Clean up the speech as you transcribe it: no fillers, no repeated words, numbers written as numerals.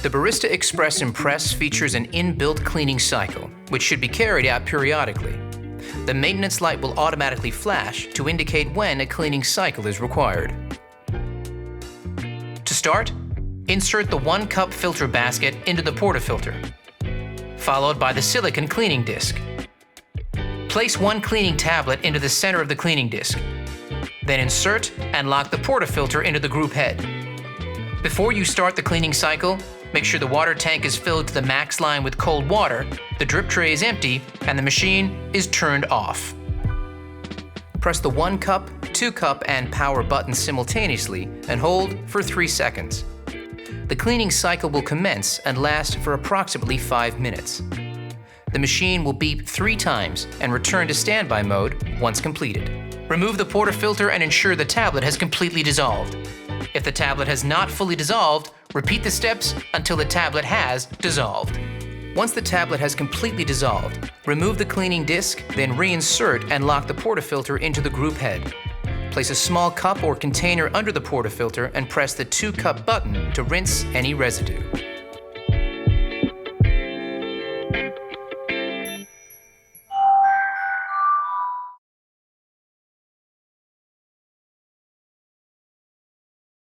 The Barista Express Impress features an inbuilt cleaning cycle, which should be carried out periodically. The maintenance light will automatically flash to indicate when a cleaning cycle is required. To start, insert the 1-cup filter basket into the portafilter, followed by the silicone cleaning disc. Place one cleaning tablet into the center of the cleaning disc. Then insert and lock the portafilter into the group head. Before you start the cleaning cycle, make sure the water tank is filled to the max line with cold water, the drip tray is empty, and the machine is turned off. Press the 1-cup, 2-cup, and power buttons simultaneously and hold for 3 seconds. The cleaning cycle will commence and last for approximately 5 minutes. The machine will beep 3 times and return to standby mode once completed. Remove the portafilter and ensure the tablet has completely dissolved. If the tablet has not fully dissolved, repeat the steps until the tablet has dissolved. Once the tablet has completely dissolved, remove the cleaning disc, then reinsert and lock the portafilter into the group head. Place a small cup or container under the portafilter and press the 2-cup button to rinse any residue.